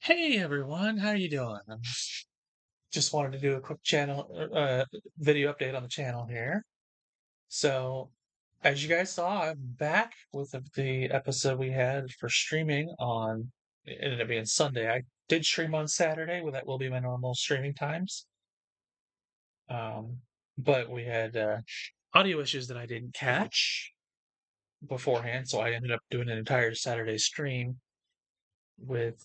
Hey everyone, how you doing? Just wanted to do a quick channel video update on the channel here. So, as you guys saw, I'm back with the episode we had for streaming on. It ended up being Sunday. I did stream on Saturday, well, that will be my normal streaming times. Um, but we had audio issues that I didn't catch beforehand, so I ended up doing an entire Saturday stream with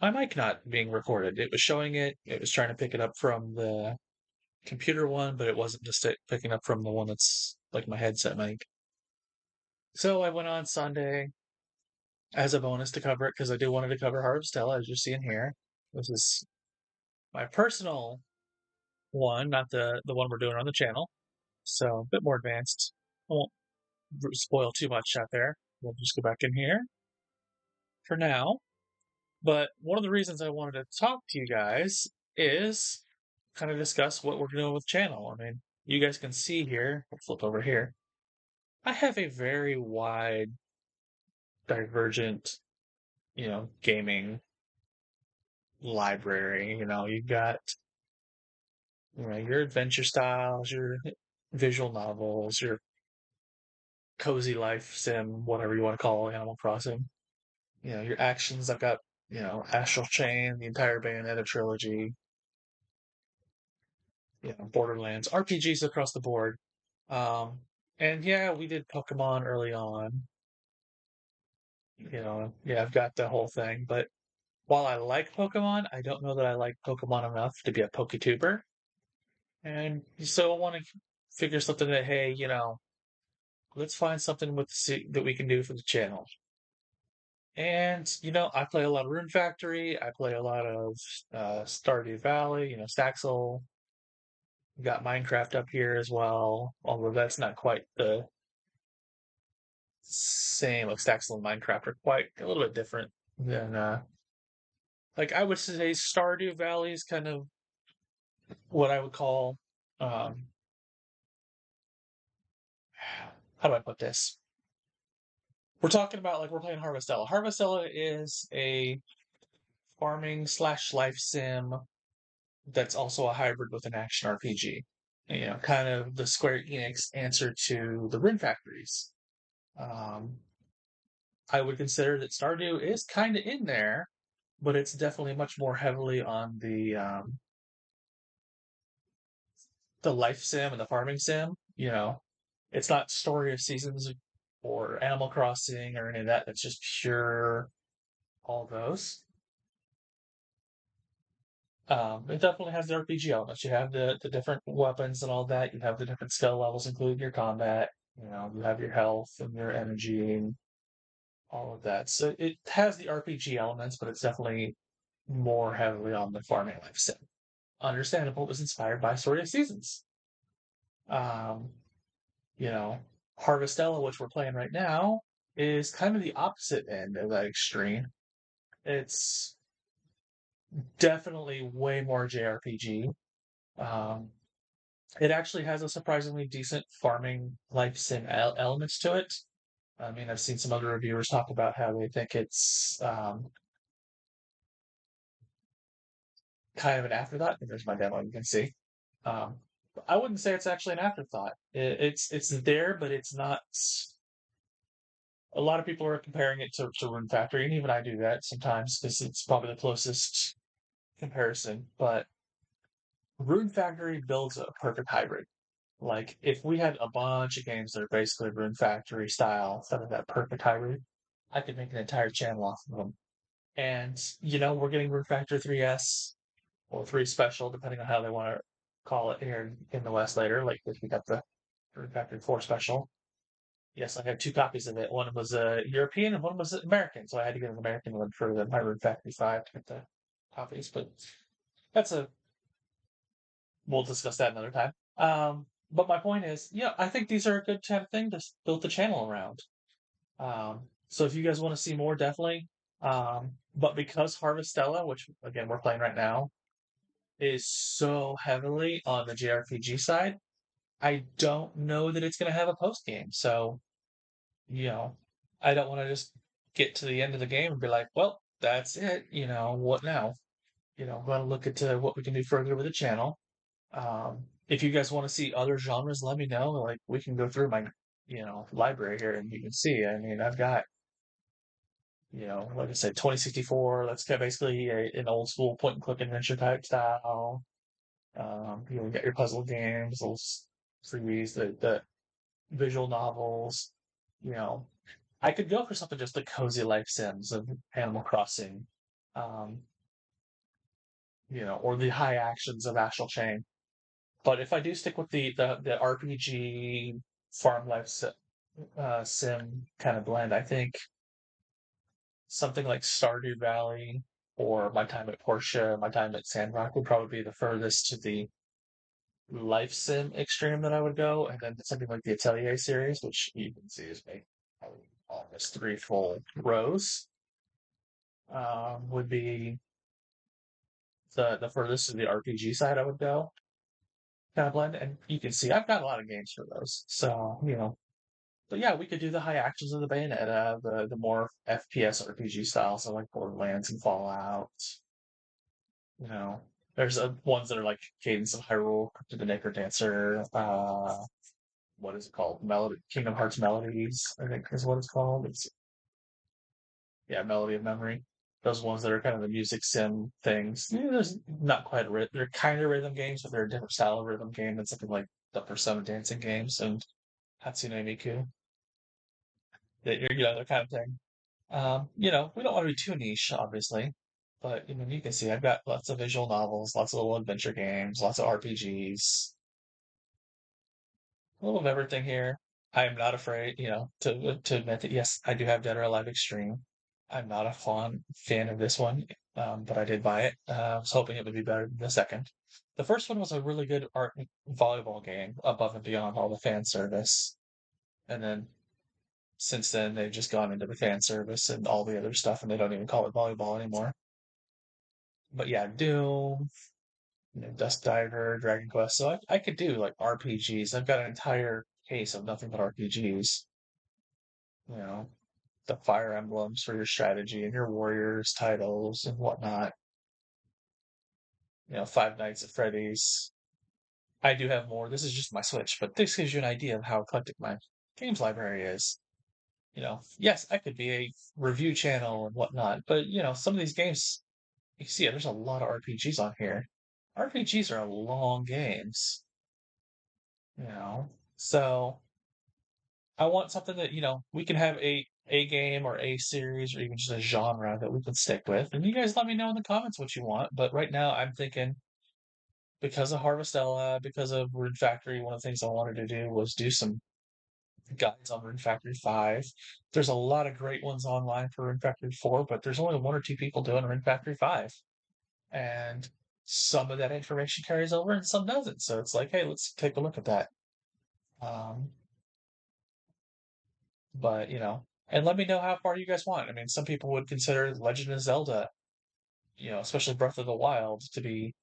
my mic not being recorded. It was showing it. It was trying to pick it up from the computer one, but it wasn't just picking up from the one that's like my headset mic. So I went on Sunday as a bonus to cover it because I did wanted to cover Heart of Stella, as you're seeing here. This is my personal one, not the one we're doing on the channel. So a bit more advanced. I won't spoil too much out there. We'll just go back in here for now. But one of the reasons I wanted to talk to you guys is kind of discuss what we're doing with the channel. I mean, you guys can see here, we'll flip over here. I have a very wide, divergent, gaming library. You've got, your adventure styles, your visual novels, your cozy life sim, whatever you want to call it, Animal Crossing. Your actions. I've got, Astral Chain, the entire Bayonetta trilogy, Borderlands, RPGs across the board. Um, and yeah, we did Pokemon early on. Yeah, I've got the whole thing. But while I like Pokemon, I don't know that I like Pokemon enough to be a PokeTuber. And so I want to figure something that, hey, let's find something that we can do for the channel. And I play a lot of Rune Factory. I play a lot of Stardew Valley. Staxel. We got Minecraft up here as well, although that's not quite the same. Like Staxel and Minecraft are quite a little bit different than like I would say Stardew Valley is kind of what I would call um how do I put this? We're talking about like we're playing Harvestella. Harvestella is a farming slash life sim that's also a hybrid with an action RPG. Kind of the Square Enix answer to the Rune Factories. Um, I would consider that Stardew is kind of in there, but it's definitely much more heavily on the life sim and the farming sim. It's not Story of Seasons or Animal Crossing or any of that. It's just pure all those. It definitely has the RPG elements. You have the different weapons and all that. You have the different skill levels, including your combat. You have your health and your energy and all of that. So it has the RPG elements, but it's definitely more heavily on the farming life sim. Understandable, it was inspired by Story of Seasons. Um, you know, Harvestella, which we're playing right now, is kind of the opposite end of that extreme. It's definitely way more JRPG. Um, it actually has a surprisingly decent farming life sim elements to it. I mean, I've seen some other reviewers talk about how they think it's kind of an afterthought. There's my demo, you can see. Um, I wouldn't say it's actually an afterthought. It's there, but it's not. A lot of people are comparing it to Rune Factory, and even I do that sometimes because it's probably the closest comparison. But Rune Factory builds a perfect hybrid. Like if we had a bunch of games that are basically Rune Factory style, instead of that perfect hybrid, I could make an entire channel off of them. And we're getting Rune Factory 3S or 3 Special, depending on how they want to call it here in the West later. Like if we got the Rune Factory 4 Special. Yes, I have 2 copies of it. One was European and one was American, so I had to get an American one for the My Rune Factory 5 to get the copies. But that's a we'll discuss that another time. But my point is, I think these are a good kind of thing to build the channel around. So if you guys want to see more, definitely. But because Harvestella, which again we're playing right now, is so heavily on the JRPG side, I don't know that it's going to have a post game. So, you know, I don't want to just get to the end of the game and be like, well, that's it. What now? I'm going to look into what we can do further with the channel. If you guys want to see other genres, let me know. Like we can go through my, library here and you can see. I mean, I've got, like I said, 2064. That's kind of basically an old school point and click adventure type style. You get your puzzle games, those freebies, the visual novels. You know, I could go for something just the cozy life sims of Animal Crossing, um, or the high actions of Astral Chain. But if I do stick with the RPG farm life sim kind of blend, I think something like Stardew Valley or My Time at Portia, My Time at Sandrock would probably be the furthest to the life sim extreme that I would go, and then something like the Atelier series, which you can see is made almost three full rows, would be the furthest to the RPG side I would go, kind of blend. And you can see I've got a lot of games for those, so But yeah, we could do the high actions of the Bayonetta, the more FPS RPG styles, so like Borderlands and Fallout. You know, there's ones that are like Cadence of Hyrule, to the Necro Dancer. What is it called? Melody, Kingdom Hearts Melodies, I think is what it's called. It's Yeah, Melody of Memory. Those ones that are kind of the music sim things. Yeah, there's not quite they're kind of rhythm games, but they're a different style of rhythm game than something like the Persona dancing games and Hatsune Miku. That that kind of thing. We don't want to be too niche, obviously, but you can see I've got lots of visual novels, lots of little adventure games, lots of RPGs, a little of everything here. I am not afraid, to admit that yes, I do have Dead or Alive Extreme. I'm not a fan of this one, but I did buy it. I was hoping it would be better than the second. The first one was a really good art volleyball game, above and beyond all the fan service. And then since then, they've just gone into the fan service and all the other stuff, and they don't even call it volleyball anymore. But yeah, Doom, Dust Diver, Dragon Quest. So I could do like RPGs. I've got an entire case of nothing but RPGs. You know, the Fire Emblems for your strategy and your Warriors titles and whatnot. Five Nights at Freddy's. I do have more. This is just my Switch, but this gives you an idea of how eclectic my games library is. Yes, I could be a review channel and whatnot, but some of these games, you see, there's a lot of RPGs on here. RPGs are long games, you know. So I want something that, we can have a game or a series or even just a genre that we can stick with. And you guys let me know in the comments what you want. But right now I'm thinking because of Harvestella, because of Rune Factory, one of the things I wanted to do was do some guides on Rune Factory 5. There's a lot of great ones online for Rune Factory 4, but there's only one or two people doing Rune Factory 5. And some of that information carries over and some doesn't. So it's like, hey, let's take a look at that. Um, but and let me know how far you guys want. I mean, some people would consider Legend of Zelda, especially Breath of the Wild, to be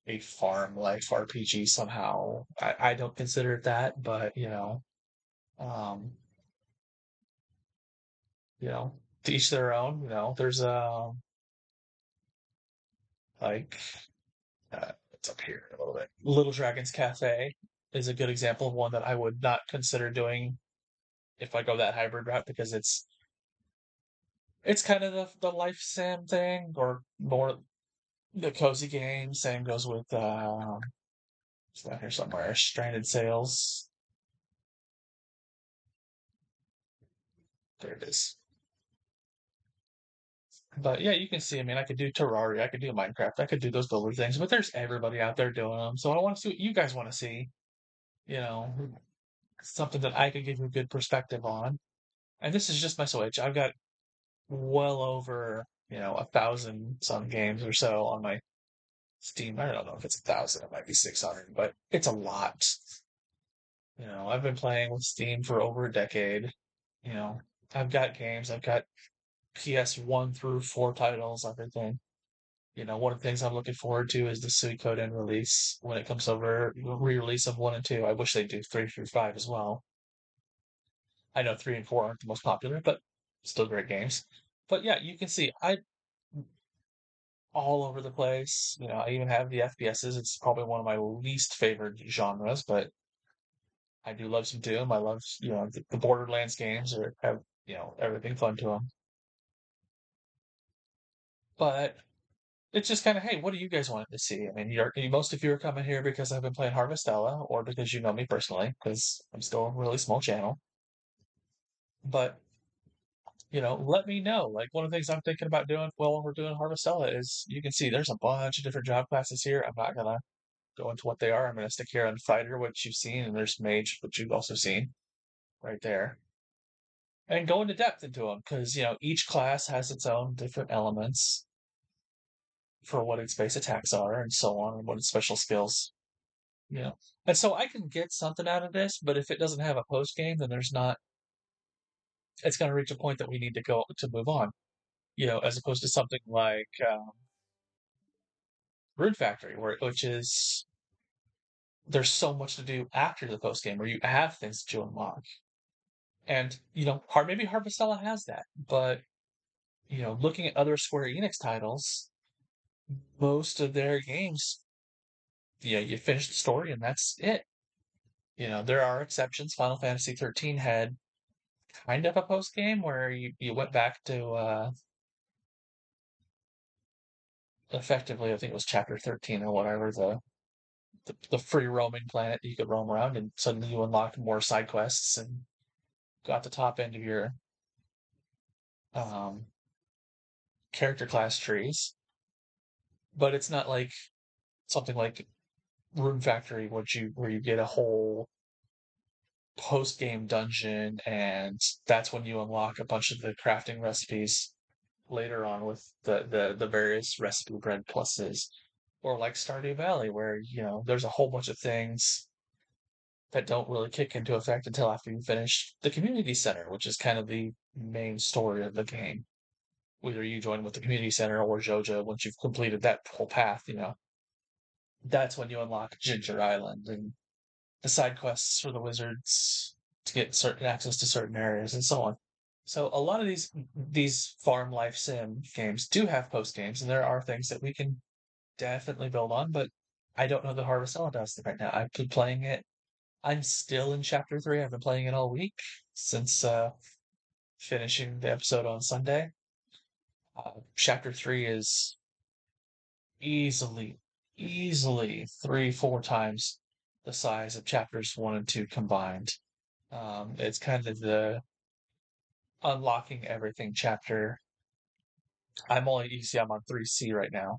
a farm life RPG somehow. I don't consider it that, but um, you know, to each their own. There's like it's up here a little bit. Little Dragons Cafe is a good example of one that I would not consider doing if I go that hybrid route because it's kind of the life sim thing or more the cozy game. Same goes with it's down here somewhere. Stranded Sails. There it is. But yeah, you can see. I mean, I could do Terraria, I could do Minecraft, I could do those builder things. But there's everybody out there doing them. So I want to see what you guys want to see. You know, something that I could give you a good perspective on. And this is just my Switch. I've got well over 1,000 some games or so on my Steam. I don't know if it's 1,000, it might be 600, but it's a lot. I've been playing with Steam for over a decade. You know, I've got games. I've got PS1 through 4 titles, everything. One of the things I'm looking forward to is the Suikoden release when it comes over, re-release of 1 and 2. I wish they'd do 3 through 5 as well. I know 3 and 4 aren't the most popular, but still great games. But yeah, you can see I all over the place. I even have the FPSs. It's probably one of my least favorite genres, but I do love some Doom. I love, the Borderlands games have, everything fun to them. But it's just kind of, hey, what do you guys want to see? I mean, most of you are coming here because I've been playing Harvestella or because you know me personally, because I'm still a really small channel. But, let me know. Like, one of the things I'm thinking about doing while we're doing Harvestella is you can see there's a bunch of different job classes here. I'm not going to go into what they are. I'm going to stick here on Fighter, which you've seen, and there's Mage, which you've also seen right there. And go into depth into them because, each class has its own different elements for what its base attacks are and so on, and what its special skills. And so I can get something out of this, but if it doesn't have a post game, then there's not. It's going to reach a point that we need to go to move on. As opposed to something like Rune Factory, which is there's so much to do after the post game, where you have things to unlock, and maybe Harvestella has that, but looking at other Square Enix titles, most of their games, you finish the story and that's it. There are exceptions. Final Fantasy 13 had kind of a post game where you went back to effectively, I think it was chapter 13 or whatever, the free roaming planet you could roam around, and suddenly you unlocked more side quests and got the top end of your um, character class trees. But it's not like something like Rune Factory, where you get a whole post game dungeon, and that's when you unlock a bunch of the crafting recipes later on with the various recipe bread pluses. Or like Stardew Valley, where there's a whole bunch of things that don't really kick into effect until after you finish the community center, which is kind of the main story of the game. Whether you join with the community center or Joja, once you've completed that whole path, that's when you unlock Ginger Island and the side quests for the wizards to get certain access to certain areas and so on. So a lot of these farm life sim games do have post games, and there are things that we can definitely build on. But I don't know the Harvestella does right now. I've been playing it. I'm still in chapter 3. I've been playing it all week since finishing the episode on Sunday. Chapter 3 is easily, easily 3, 4 times the size of chapters 1 and 2 combined. It's kind of the unlocking everything chapter. You see, I'm on 3C right now,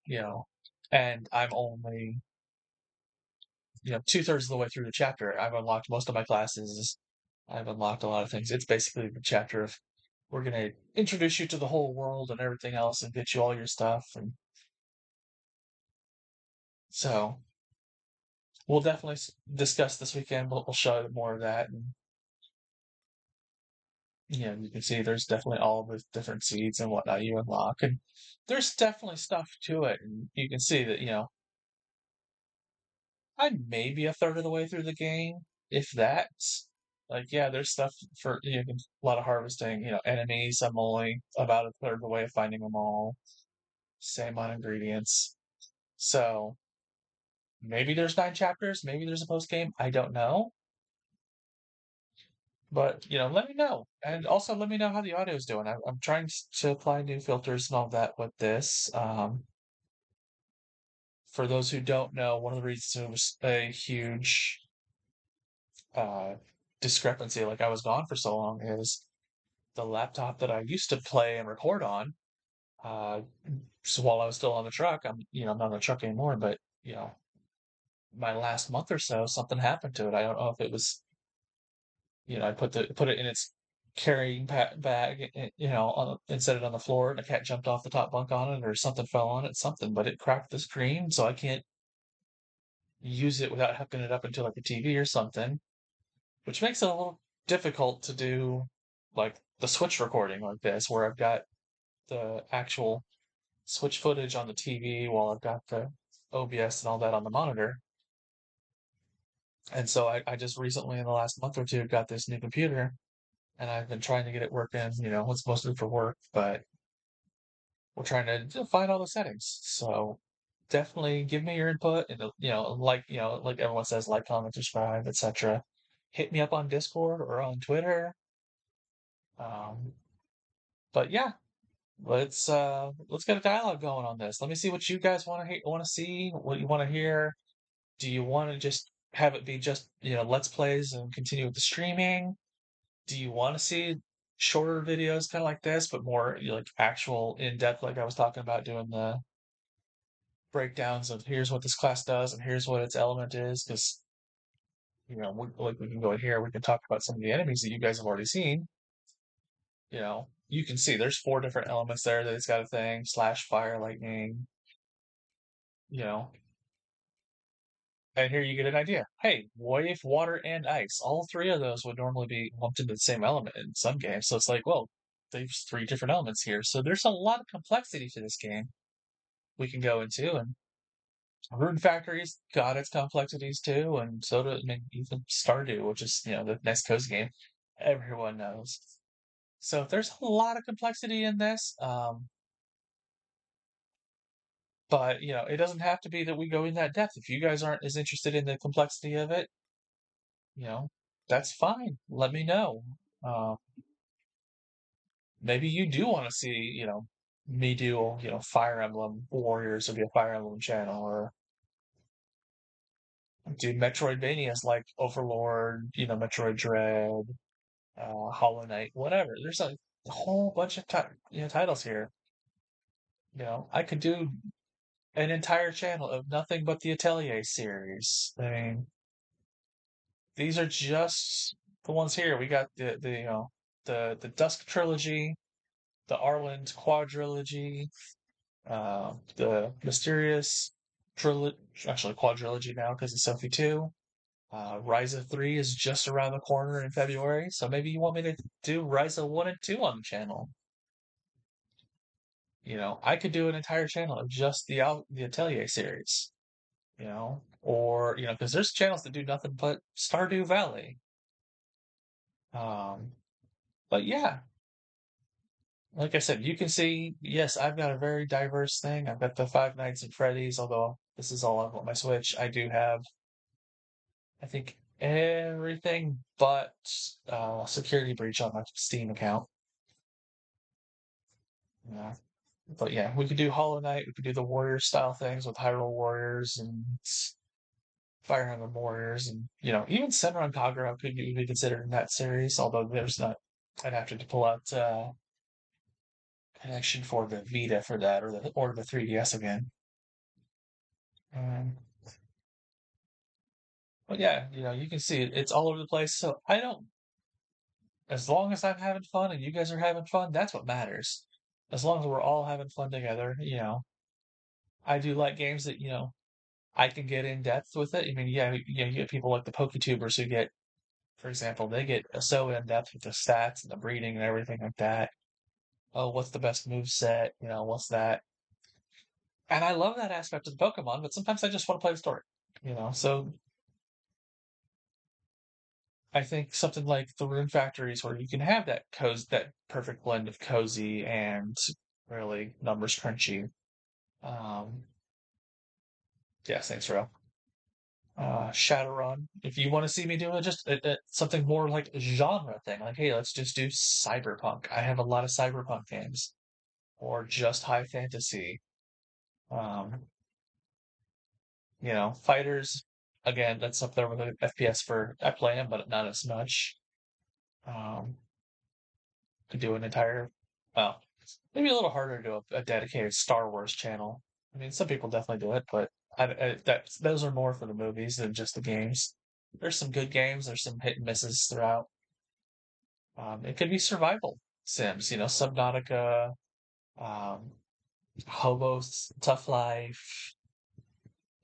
you know, and I'm only, 2/3 of the way through the chapter. I've unlocked most of my classes. I've unlocked a lot of things. It's basically the chapter of we're going to introduce you to the whole world and everything else and get you all your stuff. And so we'll definitely discuss this weekend. We'll show you more of that. And you can see there's definitely all the different seeds and whatnot you unlock. And there's definitely stuff to it. And you can see that, I'm maybe a third of the way through the game, if that. Like, yeah, there's stuff for a lot of harvesting. Enemies. I'm only about a third of the way of finding them all. Same on ingredients. So maybe there's 9 chapters. Maybe there's a post game. I don't know. But let me know, and also let me know how the audio is doing. I'm trying to apply new filters and all that with this. For those who don't know, one of the reasons it was a huge uh, discrepancy, like I was gone for so long, is the laptop that I used to play and record on. Uh, so while I was still on the truck, I'm not on the truck anymore, but my last month or so, something happened to it. I don't know if it was, I put it in its carrying bag, and set it on the floor, and a cat jumped off the top bunk on it, or something fell on it, something, but it cracked the screen, so I can't use it without hooking it up into like a TV or something, which makes it a little difficult to do like the Switch recording like this, where I've got the actual Switch footage on the TV while I've got the OBS and all that on the monitor. And so I just recently, in the last month or two, got this new computer, and I've been trying to get it working. It's mostly for work, but we're trying to find all the settings. So definitely give me your input and like everyone says, like, comment, subscribe, etc. Hit me up on Discord or on Twitter. Um, but yeah, let's get a dialogue going on this. Let me see what you guys want to see, what you want to hear. Do you want to just have it be just, let's plays and continue with the streaming? Do you want to see shorter videos kind of like this, but more like actual in depth, like I was talking about, doing the breakdowns of here's what this class does and here's what its element is? Because we can go in here, we can talk about some of the enemies that you guys have already seen. You can see there's 4 different elements there that it's got a thing: slash, fire, lightning. You know, and here you get an idea. Hey, what if water and ice? All 3 of those would normally be lumped into the same element in some games. So it's like, well, there's 3 different elements here. So there's a lot of complexity to this game we can go into, and Rune Factory's got its complexities too, and so do, I mean, even Stardew, which is the next cozy game everyone knows. So there's a lot of complexity in this, but it doesn't have to be that we go in that depth. If you guys aren't as interested in the complexity of it, you know, that's fine. Let me know. Uh, Maybe you do want to see, me do, Fire Emblem Warriors or be a Fire Emblem channel, or do Metroidvanias like Overlord, Metroid Dread, Hollow Knight, whatever. There's a whole bunch of titles here. I could do an entire channel of nothing but the Atelier series. I mean, these are just the ones here. We got the Dusk trilogy, the Arland quadrilogy, the Mysterious trilogy, actually quadrilogy now because it's Sophie 2. Ryza 3 is just around the corner in February, so maybe you want me to do Ryza 1 and 2 on the channel. I could do an entire channel of just the Atelier series, or because there's channels that do nothing but Stardew Valley. Um, but yeah, like I said, you can see, yes, I've got a very diverse thing. I've got the Five Nights at Freddy's, although this is all on my Switch. I do have, I think, everything but Security Breach on my Steam account. Yeah. But yeah, we could do Hollow Knight. We could do the Warrior style things with Hyrule Warriors and Fire Emblem Warriors, and even Senran Kagura could be considered in that series. Although there's not, I'd have to pull out connection for the Vita for that, or the 3DS again. Um, but yeah, you can see it's all over the place. So I don't, as long as I'm having fun and you guys are having fun, that's what matters. As long as we're all having fun together, I do like games that I can get in depth with it. I mean, yeah, you get people like the PokeTubers who get, for example, they get so in depth with the stats and the breeding and everything like that. Oh, what's the best move set? What's that? And I love that aspect of the Pokemon, but sometimes I just want to play the story. So I think something like the Rune Factories, where you can have that perfect blend of cozy and really numbers crunchy. Um, yeah, thanks, Ro. Shadowrun. If you want to see me do it, just something more like a genre thing, like, hey, let's just do cyberpunk. I have a lot of cyberpunk games, or just high fantasy. Um, fighters. Again, that's up there with an FPS for I play them, but not as much. Um, to do an entire, well, maybe a little harder to do a dedicated Star Wars channel. I mean, some people definitely do it, but those are more for the movies than just the games. There's some good games. There's some hit and misses throughout. It could be survival sims, Subnautica, um, Hobos, Tough Life.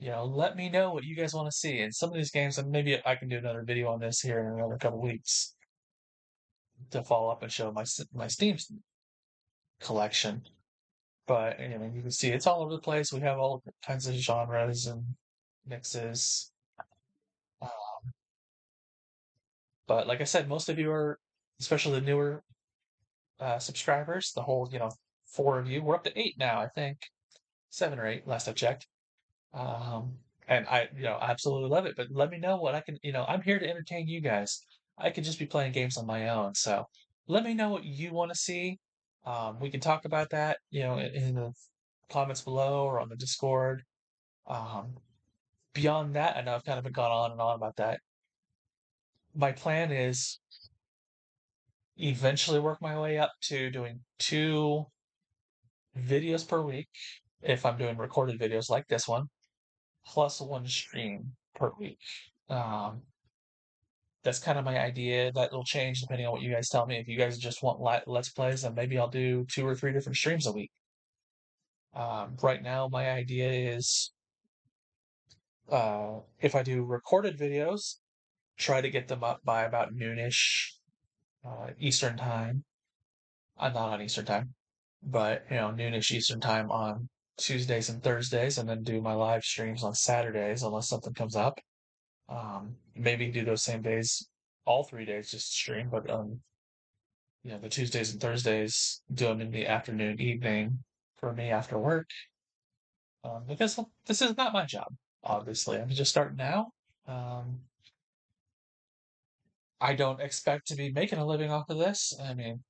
Let me know what you guys want to see. And some of these games, and maybe I can do another video on this here in another couple weeks to follow up and show my Steam collection. But you can see it's all over the place. We have all kinds of genres and mixes. Uh, but like I said, most of you are, especially the newer subscribers, the whole 4 of you. We're up to 8 now, I think. 7 or 8, last I checked. Um, and I, absolutely love it. But let me know what I can, I'm here to entertain you guys. I could just be playing games on my own. So let me know what you want to see. We can talk about that, in the comments below or on the Discord. Um, Beyond that, I know I've kind of been gone on and on about that. My plan is eventually work my way up to doing 2 videos per week if I'm doing recorded videos like this one, plus 1 stream per week. Um, that's kind of my idea. That will change depending on what you guys tell me. If you guys just want let's plays, then maybe I'll do 2 or 3 different streams a week. Right now, my idea is if I do recorded videos, try to get them up by about noonish Eastern time. I'm not on Eastern time, but noonish Eastern time on Tuesdays and Thursdays, and then do my live streams on Saturdays unless something comes up. Maybe do those same days, all 3 days, just stream, but the Tuesdays and Thursdays do them in the afternoon, evening for me after work. Because this is not my job, obviously. I'm just starting now. Um, I don't expect to be making a living off of this. I mean,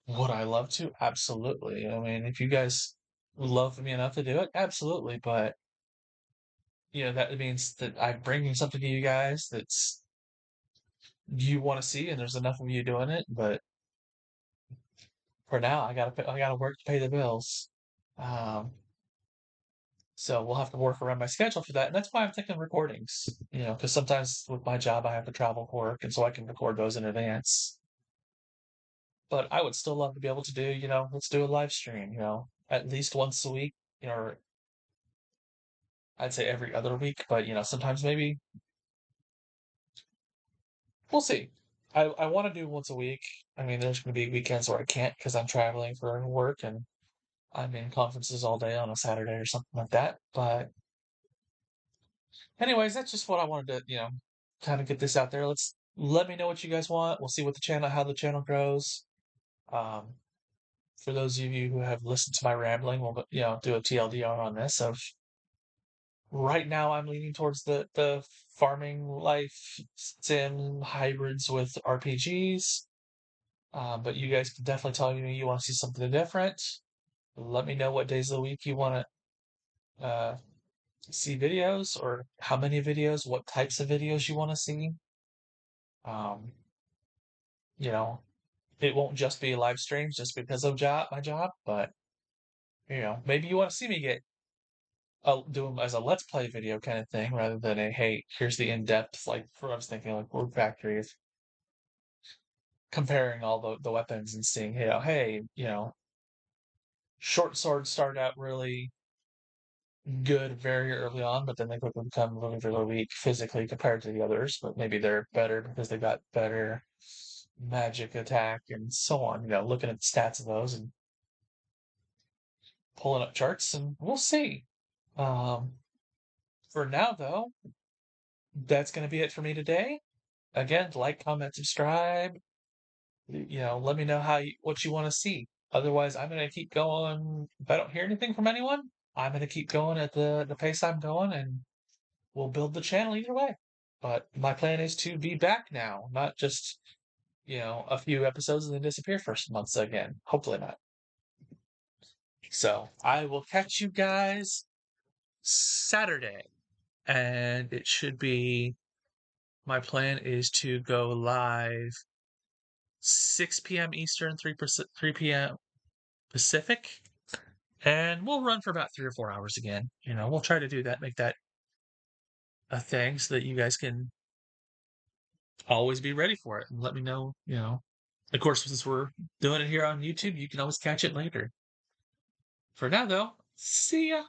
would I love to? Absolutely. I mean, if you guys love me enough to do it, absolutely. But that means that I'm bringing something to you guys that's you want to see, and there's enough of you doing it. But for now, I gotta work to pay the bills. Um, so we'll have to work around my schedule for that, and that's why I'm thinking recordings. Because sometimes with my job I have to travel for work, and so I can record those in advance. But I would still love to be able to do, let's do a live stream, at least once a week, or I'd say every other week, but sometimes maybe we'll see. I want to do once a week. I mean, there's going to be weekends where I can't because I'm traveling for work and I'm in conferences all day on a Saturday or something like that. But anyways, that's just what I wanted to, kind of get this out there. Let me know what you guys want. We'll see how the channel grows. Um, for those of you who have listened to my rambling, we'll, do a TLDR on this of right now I'm leaning towards the farming life sim hybrids with RPGs. But you guys can definitely tell me you want to see something different. Let me know what days of the week you want to see videos or how many videos, what types of videos you want to see. Um, you know, it won't just be live streams just because of my job, but maybe you want to see me do them as a let's play video kind of thing rather than a hey, here's the in-depth like what I was thinking like Word Factory is comparing all the weapons and seeing hey short swords start out really good very early on, but then they quickly become really weak physically compared to the others. But maybe they're better because they got better magic attack and so on. Looking at the stats of those and pulling up charts, and we'll see. Um, for now, though, that's going to be it for me today. Again, like, comment, subscribe. Let me know what you want to see. Otherwise, I'm going to keep going. If I don't hear anything from anyone, I'm going to keep going at the pace I'm going, and we'll build the channel either way. But my plan is to be back now, not just, a few episodes and then disappear for some months again. Hopefully not. So I will catch you guys Saturday. And it should be my plan is to go live 6 p.m. Eastern, 3 p.m. Pacific. And we'll run for about 3 or 4 hours again. We'll try to do that, make that a thing so that you guys can always be ready for it and let me know, Of course, since we're doing it here on YouTube, you can always catch it later. For now, though, see ya.